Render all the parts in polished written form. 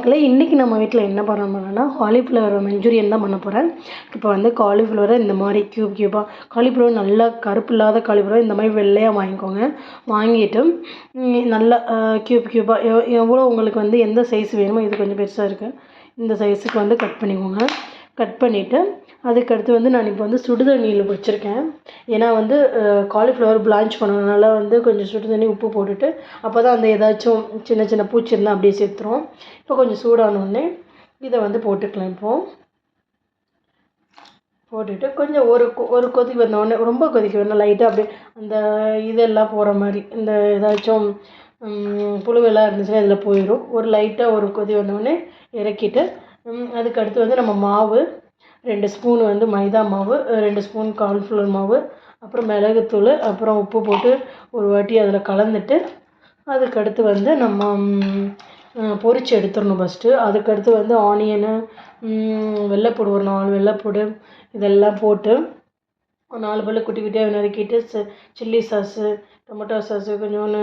மக்களே, இன்றைக்கி நம்ம வீட்டில் என்ன பண்ண போகிறோம்னா காலிஃப்ளவர் மஞ்சூரியன் தான் பண்ண போகிறேன். இப்போ வந்து காலிஃப்ளவரை இந்த மாதிரி க்யூபாக காலிஃப்ளவர் நல்லா கருப்பு இல்லாத காலிஃப்ளவர் இந்த மாதிரி வெள்ளையாக வாங்கிக்கோங்க. வாங்கிட்டு நல்லா க்யூபாக எவ்வளோ உங்களுக்கு வந்து எந்த சைஸ் வேணுமோ, இது கொஞ்சம் பெருசாக இருக்குது, இந்த சைஸுக்கு வந்து கட் பண்ணிக்கோங்க. கட் பண்ணிவிட்டு அதுக்கடுத்து வந்து நான் இப்போ வந்து சுடு தண்ணியில் வச்சுருக்கேன். ஏன்னா வந்து காலிஃப்ளவர் பிளான்ச் பண்ணதுனால வந்து கொஞ்சம் சுடு தண்ணி உப்பு போட்டுட்டு அப்போ தான் அந்த ஏதாச்சும் சின்ன சின்ன பூச்சி இருந்தால் அப்படியே சேர்த்துரும். இப்போ கொஞ்சம் சூடானோடனே இதை வந்து போட்டுக்கலாம். இப்போது போட்டுட்டு கொஞ்சம் ஒரு கொதி வந்தோடனே, ரொம்ப கொதிக்க வேணும், லைட்டாக அப்படியே அந்த இதெல்லாம் போகிற மாதிரி, இந்த ஏதாச்சும் புழுவெல்லாம் இருந்துச்சுன்னா இதில் போயிடும். ஒரு லைட்டாக ஒரு கொதி வந்தோடனே இறக்கிட்டு அதுக்கடுத்து வந்து நம்ம மாவு 2 ஸ்பூன் வந்து மைதா மாவு, 2 ஸ்பூன் கார்ன்ஃப்ளவர் மாவு, அப்புறம் மிளகுத்தூள், அப்புறம் உப்பு போட்டு ஒரு வாட்டி அதில் கலந்துட்டு அதுக்கடுத்து வந்து நம்ம பொரித்து எடுத்துடணும் ஃபஸ்ட்டு. அதுக்கடுத்து வந்து ஆனியனு, வெள்ளைப்பூடு, ஒரு 4 வெள்ளைப்பூடு இதெல்லாம் போட்டு ஒரு 4 பல்லு குட்டி குட்டியாக நறுக்கிட்டு சில்லி சாஸு, டொமேட்டோ சாஸு, கொஞ்சோண்டு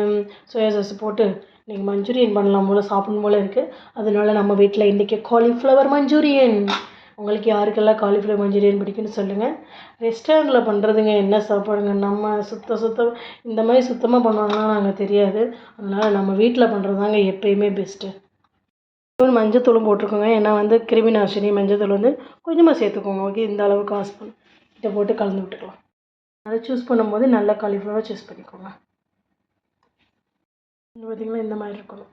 சோயா சாஸு போட்டு இன்றைக்கி மஞ்சூரியன் பண்ணலாம் போல், சாப்பிடணும் போல் இருக்குது. அதனால நம்ம வீட்டில் இன்றைக்கி காலிஃப்ளவர் மஞ்சூரியன். உங்களுக்கு யாருக்கெல்லாம் காலிஃப்ளவர் மஞ்சூரியன் பிடிக்குன்னு சொல்லுங்கள். ரெஸ்டாரண்ட்டில் பண்ணுறதுங்க என்ன சாப்பாடுங்க, நம்ம சுத்தம் இந்த மாதிரி சுத்தமாக பண்ணுவாங்கன்னா நாங்கள் தெரியாது. அதனால் நம்ம வீட்டில் பண்ணுறது தாங்க எப்போயுமே பெஸ்ட்டு. மஞ்சத்தூளும் போட்டிருக்கோங்க. ஏன்னா வந்து கிருமி நாசினி மஞ்சத்தூள் வந்து கொஞ்சமாக சேர்த்துக்கோங்க. ஓகே, இந்த அளவுக்கு காசு பண்ணி இதை போட்டு கலந்து விட்டுக்கலாம். அதை சூஸ் பண்ணும்போது நல்ல காலிஃப்ளவர் சூஸ் பண்ணிக்கோங்க. பார்த்திங்கன்னா இந்த மாதிரி இருக்கணும்.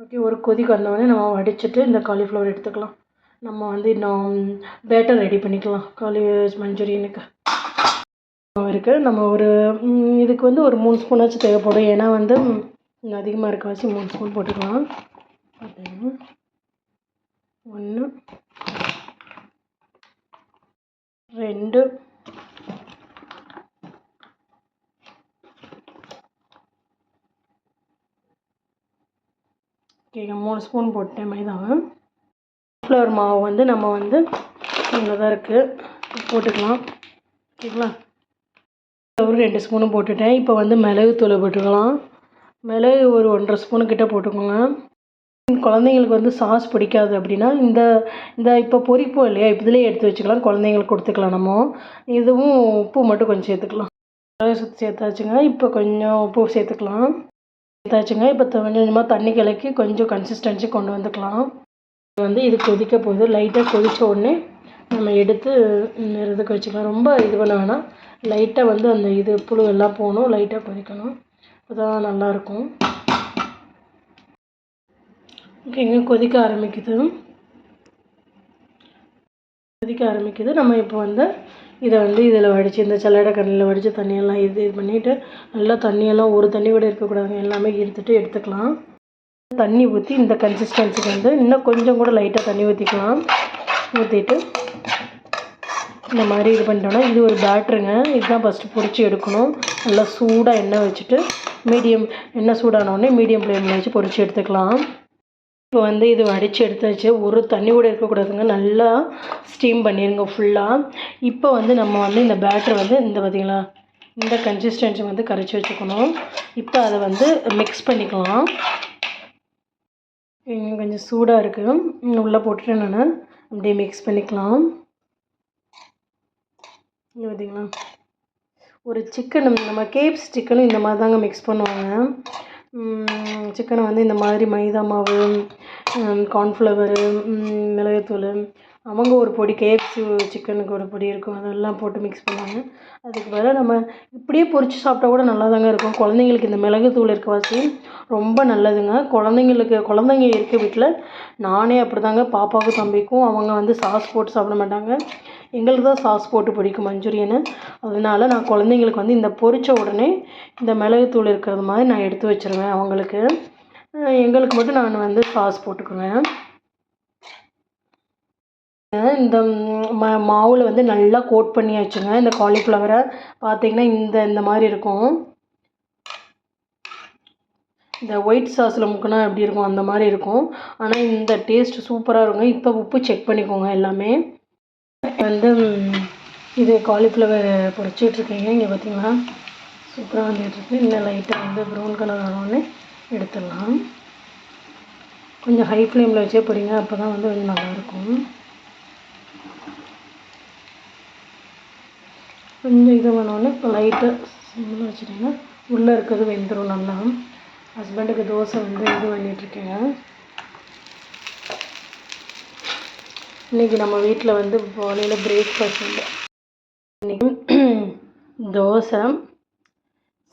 ஓகே, ஒரு கொதிக்கு வந்தோடனே நம்ம வடிச்சிட்டு இந்த காலிஃப்ளவர் எடுத்துக்கலாம். நம்ம வந்து இன்னும் பேட்டர் ரெடி பண்ணிக்கலாம் மஞ்சூரியனுக்கு இருக்குது. நம்ம ஒரு இதுக்கு வந்து ஒரு 3 ஸ்பூனாச்சும் தேவைப்படும். ஏன்னா வந்து அதிகமாக இருக்காச்சு, 3 ஸ்பூன் போட்டுக்கலாம். பார்த்தீங்கன்னா 1 2 ஓகேங்க, 3 ஸ்பூன் போட்டேன் மைதாவை. காலிஃப்ளவர் மாவு வந்து நம்ம வந்து இவ்வளோ தான் இருக்குது, போட்டுக்கலாம். ஓகேங்களா, ஒரு 2 ஸ்பூனும் போட்டுட்டேன். இப்போ வந்து மிளகுத்தூளை போட்டுக்கலாம். மிளகு ஒரு 1.5 ஸ்பூனுக்கிட்ட போட்டுக்கோங்க. குழந்தைங்களுக்கு வந்து சாஸ் பிடிக்காது அப்படின்னா இந்த இப்போ பொரிப்போம் இல்லையா, இப்போ இதிலே எடுத்து வச்சுக்கலாம், குழந்தைங்களுக்கு கொடுத்துக்கலாம். நம்ம இதுவும் உப்பு மட்டும் கொஞ்சம் சேர்த்துக்கலாம். சேர்த்தாச்சுங்க. இப்போ கொஞ்சம் உப்பு சேர்த்துக்கலாம். சேர்த்தாச்சுங்க. இப்போ கொஞ்சம் கொஞ்சமாக தண்ணி கலக்கி கொஞ்சம் கன்சிஸ்டன்சி கொண்டு வந்துக்கலாம். வந்து இது கொதிக்க போகுது. லைட்டாக கொதித்த உடனே நம்ம எடுத்து இதுக்கு வச்சுக்கலாம். ரொம்ப இது பண்ண வேணாம், லைட்டாக வந்து அந்த இது புழு எல்லாம் போகணும், லைட்டாக கொதிக்கணும், அதுதான் நல்லாயிருக்கும். ஓகேங்க, கொதிக்க ஆரம்பிக்குது. நம்ம இப்போ வந்து இதை வந்து இதில் வடித்து இந்த சல்லடை கண்ணில் வடித்து தண்ணியெல்லாம் இது பண்ணிவிட்டு நல்லா தண்ணியெல்லாம் ஒரு தண்ணி கூட இருக்கக்கூடாதுங்க, எல்லாமே எடுத்துக்கலாம். தண்ணி ஊற்றி இந்த கன்சிஸ்டன்சிக்கு வந்து இன்னும் கொஞ்சம் கூட லைட்டாக தண்ணி ஊற்றிக்கலாம். ஊற்றிட்டு இந்த மாதிரி இது பண்ணிட்டோன்னா இது ஒரு பேட்டருங்க. இதுதான் ஃபஸ்ட்டு பொரித்து எடுக்கணும். நல்லா சூடாக எண்ணெய் வச்சுட்டு எண்ணெய் சூடானோடனே மீடியம் ஃப்ளேமில் வச்சு பொரித்து எடுத்துக்கலாம். இப்போ வந்து இது வடித்து எடுத்தாச்சு, ஒரு தண்ணி கூட இருக்கக்கூடாதுங்க, நல்லா ஸ்டீம் பண்ணிடுங்க ஃபுல்லாக. இப்போ வந்து நம்ம வந்து இந்த பேட்டர் வந்து இந்த பார்த்திங்களா இந்த கன்சிஸ்டன்சி வந்து கரைச்சி வச்சுக்கணும். இப்போ அதை வந்து மிக்ஸ் பண்ணிக்கலாம். கொஞ்சம் சூடாக இருக்குது, உள்ளே போட்டுட்டு நான் அப்படியே மிக்ஸ் பண்ணிக்கலாம். இங்கே பார்த்திங்களா, ஒரு சிக்கன் நம்ம KFC சிக்கனும் இந்த மாதிரி தாங்க மிக்ஸ் பண்ணுவாங்க. சிக்கனை வந்து இந்த மாதிரி மைதா மாவு, கார்ன்ஃப்ளவரு, மிளகுத்தூள், அவங்க ஒரு பொடி, KFC சிக்கனுக்கு ஒரு பொடி இருக்கும், அதெல்லாம் போட்டு மிக்ஸ் பண்ணுவாங்க. அதுக்கு பதிலாக நம்ம இப்படியே பொரித்து சாப்பிட்டா கூட நல்லா தாங்க இருக்கும். குழந்தைங்களுக்கு இந்த மிளகுத்தூள் இருக்கவாசி ரொம்ப நல்லதுங்க. குழந்தைங்க இருக்க வீட்டில் நானே அப்படி தாங்க, பாப்பாவுக்கும் தம்பிக்கும் அவங்க வந்து சாஸ் போட்டு சாப்பிட மாட்டாங்க, எங்களுக்கு தான் சாஸ் போட்டு பிடிக்கும் மஞ்சூரியனு. அதனால நான் குழந்தைங்களுக்கு வந்து இந்த பொரித்த உடனே இந்த மிளகுத்தூள் இருக்கிறது மாதிரி நான் எடுத்து வச்சுருவேன் அவங்களுக்கு. எங்களுக்கு மட்டும் நான் வந்து சாஸ் போட்டுக்குவேன். இந்த மாவில் வந்து நல்லா கோட் பண்ணியாச்சுங்க. இந்த காலிஃப்ளவரை பார்த்திங்கன்னா இந்த மாதிரி இருக்கும். இந்த ஒயிட் சாஸில் முக்கினா எப்படி இருக்கும் அந்த மாதிரி இருக்கும். ஆனால் இந்த டேஸ்ட் சூப்பராக இருக்கும். இப்போ உப்பு செக் பண்ணிக்கோங்க எல்லாமே. வந்து இது காலிஃப்ளவர் பொரிச்சிட்ருக்கீங்க. இங்கே பார்த்திங்களா சூப்பராக வந்துட்டுருக்கு. இன்னும் லைட்டாக வந்து ப்ரௌன் கலர் ஆனோடனே எடுத்துடலாம். கொஞ்சம் ஹை ஃப்ளேமில் வச்சே போடுங்க, அப்போ தான் வந்து கொஞ்சம் நல்லாயிருக்கும். கொஞ்சம் இது பண்ணோன்னே இப்போ லைட்டாக சிம்மில் வச்சுட்டிங்கன்னா உள்ளே இருக்கிறது வெந்துடும் நல்லா. ஹஸ்பண்டுக்கு தோசை வந்து இது பண்ணிகிட்ருக்கேங்க. இன்றைக்கி நம்ம வீட்டில் வந்து காலையில் பிரேக்ஃபாஸ்ட் வந்து இன்றைக்கி தோசை,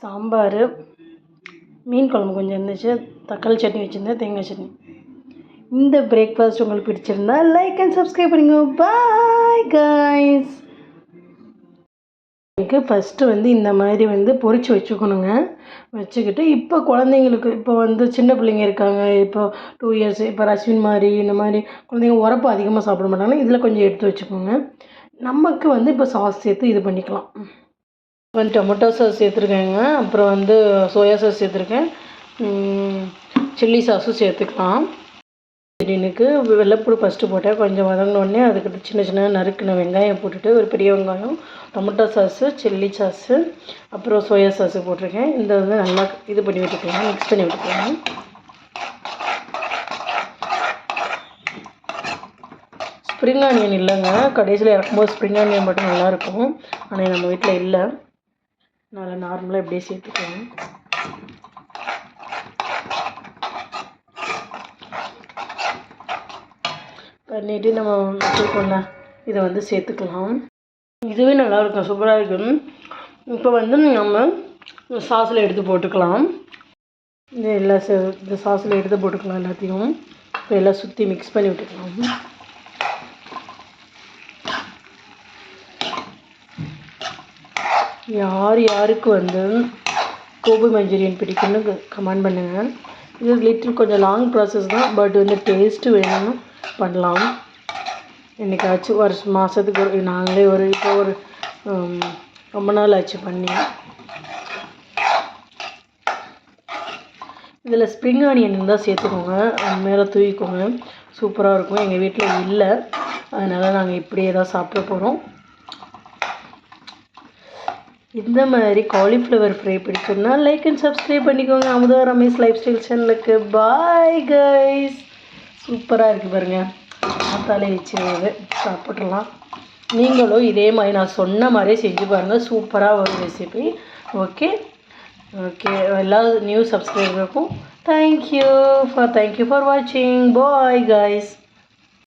சாம்பார், மீன் குழம்பு கொஞ்சம் இருந்துச்சு, தக்காளி சட்னி வச்சுருந்தேன், தேங்காய் சட்னி. இந்த பிரேக்ஃபாஸ்ட் உங்களுக்கு பிடிச்சிருந்தா லைக் அண்ட் சப்ஸ்கிரைப் பண்ணிங்க. Bye guys. எனக்கு ஃபஸ்ட்டு வந்து இந்த மாதிரி வந்து பொரித்து வச்சுக்கணுங்க. வச்சுக்கிட்டு இப்போ குழந்தைங்களுக்கு இப்போ வந்து சின்ன பிள்ளைங்க இருக்காங்க, இப்போ 2 இயர்ஸ், இப்போ ரஸ்வின் மாதிரி இந்த மாதிரி குழந்தைங்க உரப்பு அதிகமாக சாப்பிட மாட்டாங்கன்னா இதில் கொஞ்சம் எடுத்து வச்சுக்கோங்க. நமக்கு வந்து இப்போ சாஸ் சேர்த்து இது பண்ணிக்கலாம். வந்து டொமேட்டோ சாஸ் சேர்த்துருக்கேங்க, அப்புறம் வந்து சோயா சாஸ் சேர்த்துருக்கேன், சில்லி சாஸும் சேர்த்துக்கலாம். எனக்கு வெள்ளைப்பூடு ஃபஸ்ட்டு போட்டேன், கொஞ்சம் வதங்கினோடனே அதுக்கு சின்ன சின்ன நறுக்கின வெங்காயம் போட்டுட்டு ஒரு பெரிய வெங்காயம், டொமேட்டோ சாஸு, சில்லி சாஸு, அப்புறம் சோயா சாஸு போட்டிருக்கேன். இந்த வந்து நல்லா இது பண்ணி விட்டுக்கலாம், மிக்ஸ் பண்ணி விட்டுக்கலாம். ஸ்ப்ரிங் ஆனியன் இல்லைங்க, கடைசியில் இறக்கும்போது ஸ்ப்ரிங் ஆனியன் மட்டும் நல்லாயிருக்கும். ஆனால் நம்ம வீட்டில் இல்லை, அதனால் நார்மலாக இப்படியே சேர்த்துக்கலாம். பண்ணிவிட்டு நம்ம வச்சுருக்கோம்ல இதை வந்து சேர்த்துக்கலாம். இதுவே நல்லாயிருக்கும், சூப்பராக இருக்கும். இப்போ வந்து நம்ம சாஸில் எடுத்து போட்டுக்கலாம். இந்த எல்லா இந்த சாஸில் எடுத்து போட்டுக்கலாம் எல்லாத்தையும். இப்போ எல்லாம் சுற்றி மிக்ஸ் பண்ணி விட்டுக்கலாம். யாருக்கு வந்து கோபி மஞ்சூரியன் பிடிக்குன்னு கமெண்ட் பண்ணுங்கள். இது லிட்டில் கொஞ்சம் லாங் ப்ராசஸ் தான், பட் வந்து டேஸ்ட்டு வேணும்னு பண்ணலாம். என்றைக்காச்சும் ஒரு மாதத்துக்கு நாங்களே இப்போ ஒரு ரொம்ப நாள் ஆச்சு பண்ணி. இதில் ஸ்ப்ரிங் ஆனியன் இருந்தால் சேர்த்துக்கோங்க, மேலே தூவிக்கோங்க, சூப்பராக இருக்கும். எங்கள் வீட்டில் இல்லை, அதனால் நாங்கள் இப்படியே தான் சாப்பிட போகிறோம். இந்த மாதிரி காலிஃப்ளவர் ஃப்ரை பிடிக்கும்னா லைக் அண்ட் சப்ஸ்கிரைப் பண்ணிக்கோங்க அமுதா ரமேஷ் லைஃப் ஸ்டைல் சேனலுக்கு. Bye guys. சூப்பராக இருக்குது பாருங்கள், மசாலே வச்சு சாப்பிட்றலாம். நீங்களும் இதே மாதிரி நான் சொன்ன மாதிரியே செஞ்சு பாருங்கள், சூப்பராக ஒரு ரெசிபி. ஓகே எல்லா நியூ சப்ஸ்கிரைபருக்கும் தேங்க்யூ ஃபார் வாட்சிங். Bye guys.